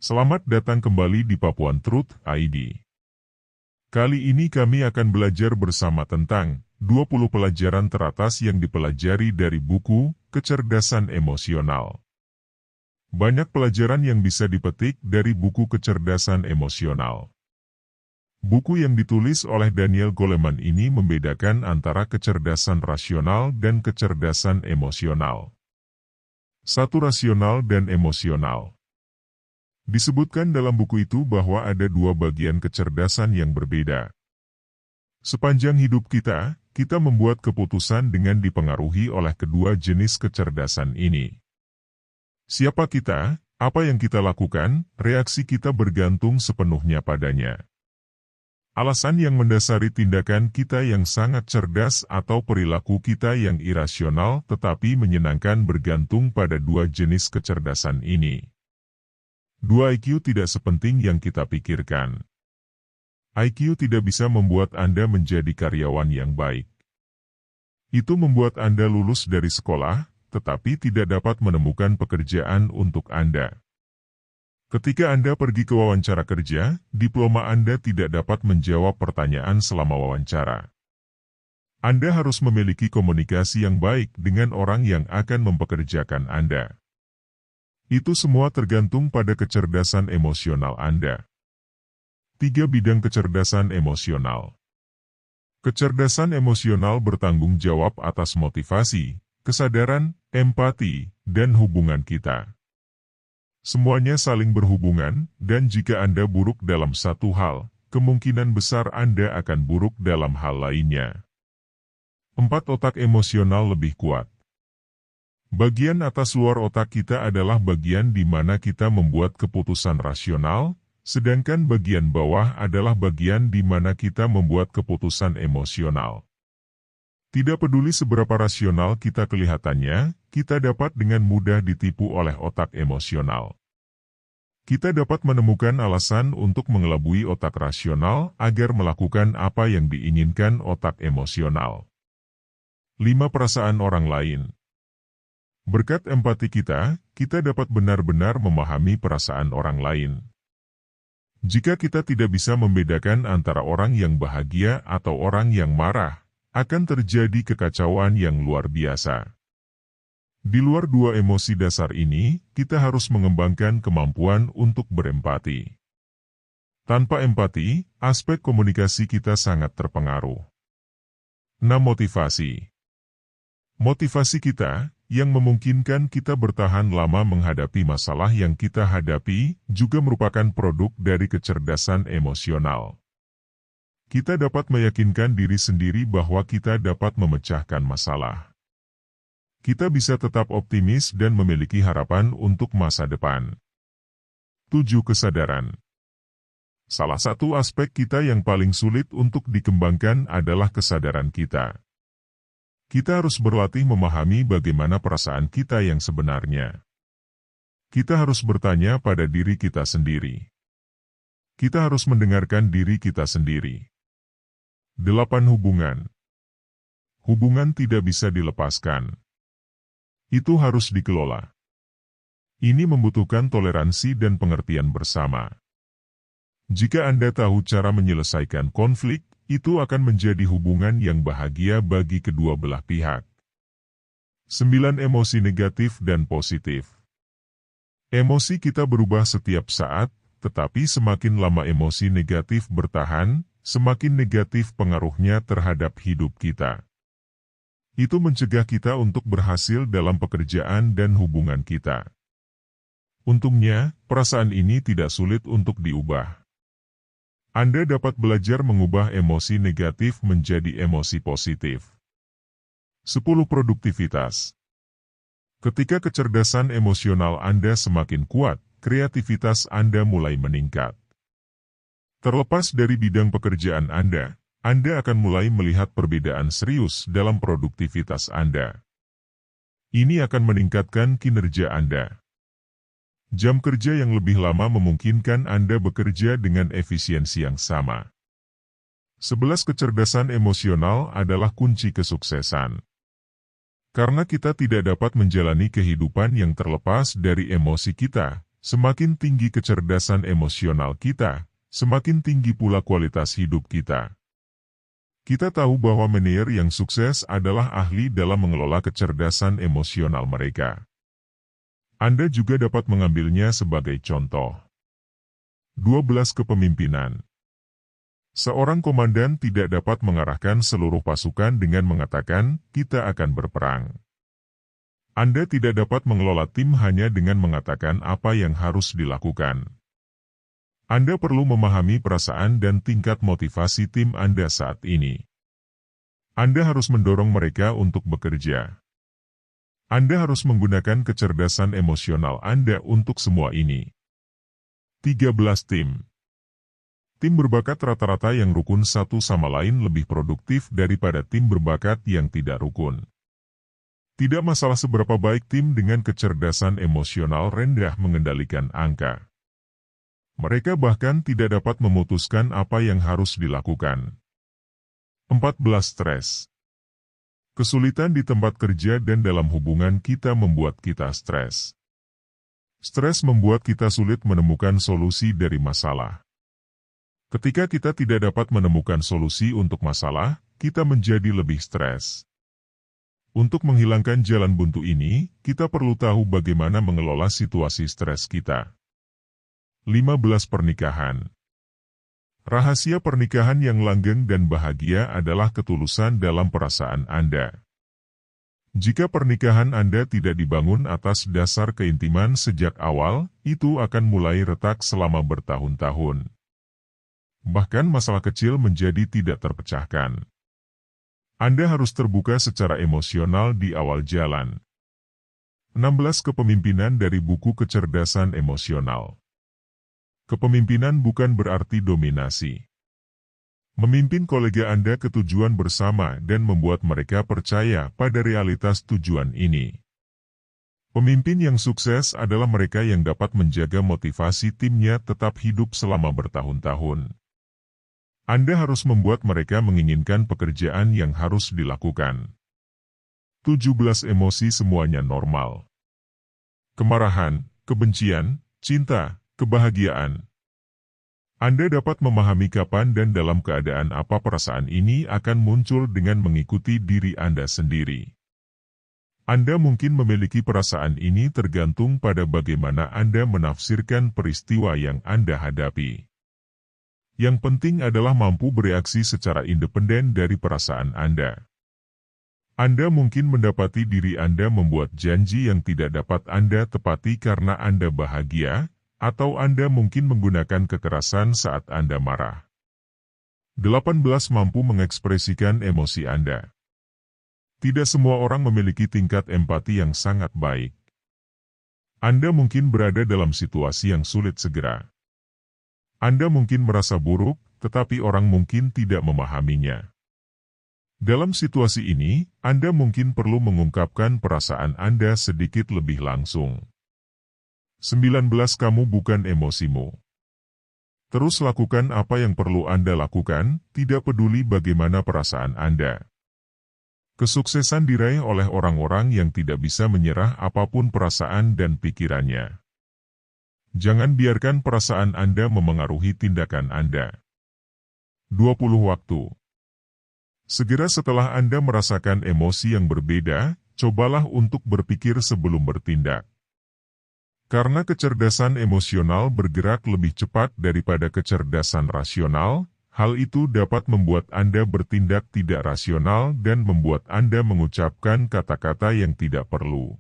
Selamat datang kembali di Papuan Truth ID. Kali ini kami akan belajar bersama tentang 20 pelajaran teratas yang dipelajari dari buku Kecerdasan Emosional. Banyak pelajaran yang bisa dipetik dari buku Kecerdasan Emosional. Buku yang ditulis oleh Daniel Goleman ini membedakan antara kecerdasan rasional dan kecerdasan emosional. Satu rasional dan emosional. Disebutkan dalam buku itu bahwa ada dua bagian kecerdasan yang berbeda. Sepanjang hidup kita membuat keputusan dengan dipengaruhi oleh kedua jenis kecerdasan ini. Siapa kita, apa yang kita lakukan, reaksi kita bergantung sepenuhnya padanya. Alasan yang mendasari tindakan kita yang sangat cerdas atau perilaku kita yang irasional tetapi menyenangkan bergantung pada dua jenis kecerdasan ini. 2 IQ tidak sepenting yang kita pikirkan. IQ tidak bisa membuat Anda menjadi karyawan yang baik. Itu membuat Anda lulus dari sekolah, tetapi tidak dapat menemukan pekerjaan untuk Anda. Ketika Anda pergi ke wawancara kerja, diploma Anda tidak dapat menjawab pertanyaan selama wawancara. Anda harus memiliki komunikasi yang baik dengan orang yang akan mempekerjakan Anda. Itu semua tergantung pada kecerdasan emosional Anda. 3 bidang kecerdasan emosional. Kecerdasan emosional bertanggung jawab atas motivasi, kesadaran, empati, dan hubungan kita. Semuanya saling berhubungan, dan jika Anda buruk dalam satu hal, kemungkinan besar Anda akan buruk dalam hal lainnya. 4 otak emosional lebih kuat. Bagian atas luar otak kita adalah bagian di mana kita membuat keputusan rasional, sedangkan bagian bawah adalah bagian di mana kita membuat keputusan emosional. Tidak peduli seberapa rasional kita kelihatannya, kita dapat dengan mudah ditipu oleh otak emosional. Kita dapat menemukan alasan untuk mengelabui otak rasional agar melakukan apa yang diinginkan otak emosional. 5 perasaan orang lain. Berkat empati kita dapat benar-benar memahami perasaan orang lain. Jika kita tidak bisa membedakan antara orang yang bahagia atau orang yang marah, akan terjadi kekacauan yang luar biasa. Di luar dua emosi dasar ini, kita harus mengembangkan kemampuan untuk berempati. Tanpa empati, aspek komunikasi kita sangat terpengaruh. 6 motivasi. Motivasi kita yang memungkinkan kita bertahan lama menghadapi masalah yang kita hadapi, juga merupakan produk dari kecerdasan emosional. Kita dapat meyakinkan diri sendiri bahwa kita dapat memecahkan masalah. Kita bisa tetap optimis dan memiliki harapan untuk masa depan. 7 kesadaran. Salah satu aspek kita yang paling sulit untuk dikembangkan adalah kesadaran kita. Kita harus berlatih memahami bagaimana perasaan kita yang sebenarnya. Kita harus bertanya pada diri kita sendiri. Kita harus mendengarkan diri kita sendiri. 8 hubungan. Hubungan tidak bisa dilepaskan. Itu harus dikelola. Ini membutuhkan toleransi dan pengertian bersama. Jika Anda tahu cara menyelesaikan konflik, itu akan menjadi hubungan yang bahagia bagi kedua belah pihak. 9 emosi negatif dan positif. Emosi kita berubah setiap saat, tetapi semakin lama emosi negatif bertahan, semakin negatif pengaruhnya terhadap hidup kita. Itu mencegah kita untuk berhasil dalam pekerjaan dan hubungan kita. Untungnya, perasaan ini tidak sulit untuk diubah. Anda dapat belajar mengubah emosi negatif menjadi emosi positif. 10 produktivitas. Ketika kecerdasan emosional Anda semakin kuat, kreativitas Anda mulai meningkat. Terlepas dari bidang pekerjaan Anda akan mulai melihat perbedaan serius dalam produktivitas Anda. Ini akan meningkatkan kinerja Anda. Jam kerja yang lebih lama memungkinkan Anda bekerja dengan efisiensi yang sama. 11 kecerdasan emosional adalah kunci kesuksesan. Karena kita tidak dapat menjalani kehidupan yang terlepas dari emosi kita, Semakin tinggi kecerdasan emosional kita, semakin tinggi pula kualitas hidup kita. Kita tahu bahwa manajer yang sukses adalah ahli dalam mengelola kecerdasan emosional mereka. Anda juga dapat mengambilnya sebagai contoh. 12 Kepemimpinan. Seorang komandan tidak dapat mengarahkan seluruh pasukan dengan mengatakan, "Kita akan berperang." Anda tidak dapat mengelola tim hanya dengan mengatakan apa yang harus dilakukan. Anda perlu memahami perasaan dan tingkat motivasi tim Anda saat ini. Anda harus mendorong mereka untuk bekerja. Anda harus menggunakan kecerdasan emosional Anda untuk semua ini. 13 Tim. Tim berbakat rata-rata yang rukun satu sama lain lebih produktif daripada tim berbakat yang tidak rukun. Tidak masalah seberapa baik tim dengan kecerdasan emosional rendah mengendalikan angka. Mereka bahkan tidak dapat memutuskan apa yang harus dilakukan. 14 Stres. Kesulitan di tempat kerja dan dalam hubungan kita membuat kita stres. Stres membuat kita sulit menemukan solusi dari masalah. Ketika kita tidak dapat menemukan solusi untuk masalah, kita menjadi lebih stres. Untuk menghilangkan jalan buntu ini, kita perlu tahu bagaimana mengelola situasi stres kita. 15 Pernikahan. Rahasia pernikahan yang langgeng dan bahagia adalah ketulusan dalam perasaan Anda. Jika pernikahan Anda tidak dibangun atas dasar keintiman sejak awal, itu akan mulai retak selama bertahun-tahun. Bahkan masalah kecil menjadi tidak terpecahkan. Anda harus terbuka secara emosional di awal jalan. 16 Kepemimpinan dari buku Kecerdasan Emosional. Kepemimpinan bukan berarti dominasi. Memimpin kolega Anda ke tujuan bersama dan membuat mereka percaya pada realitas tujuan ini. Pemimpin yang sukses adalah mereka yang dapat menjaga motivasi timnya tetap hidup selama bertahun-tahun. Anda harus membuat mereka menginginkan pekerjaan yang harus dilakukan. 17 Emosi semuanya normal. Kemarahan, kebencian, cinta, kebahagiaan. Anda dapat memahami kapan dan dalam keadaan apa perasaan ini akan muncul dengan mengikuti diri Anda sendiri. Anda mungkin memiliki perasaan ini tergantung pada bagaimana Anda menafsirkan peristiwa yang Anda hadapi. Yang penting adalah mampu bereaksi secara independen dari perasaan Anda. Anda mungkin mendapati diri Anda membuat janji yang tidak dapat Anda tepati karena Anda bahagia, atau Anda mungkin menggunakan kekerasan saat Anda marah. 18 Mampu mengekspresikan emosi Anda. Tidak semua orang memiliki tingkat empati yang sangat baik. Anda mungkin berada dalam situasi yang sulit segera. Anda mungkin merasa buruk, tetapi orang mungkin tidak memahaminya. Dalam situasi ini, Anda mungkin perlu mengungkapkan perasaan Anda sedikit lebih langsung. 19 Kamu bukan emosimu. Terus lakukan apa yang perlu Anda lakukan, tidak peduli bagaimana perasaan Anda. Kesuksesan diraih oleh orang-orang yang tidak bisa menyerah apapun perasaan dan pikirannya. Jangan biarkan perasaan Anda memengaruhi tindakan Anda. 20 Waktu. Segera setelah Anda merasakan emosi yang berbeda, cobalah untuk berpikir sebelum bertindak. Karena kecerdasan emosional bergerak lebih cepat daripada kecerdasan rasional, hal itu dapat membuat Anda bertindak tidak rasional dan membuat Anda mengucapkan kata-kata yang tidak perlu.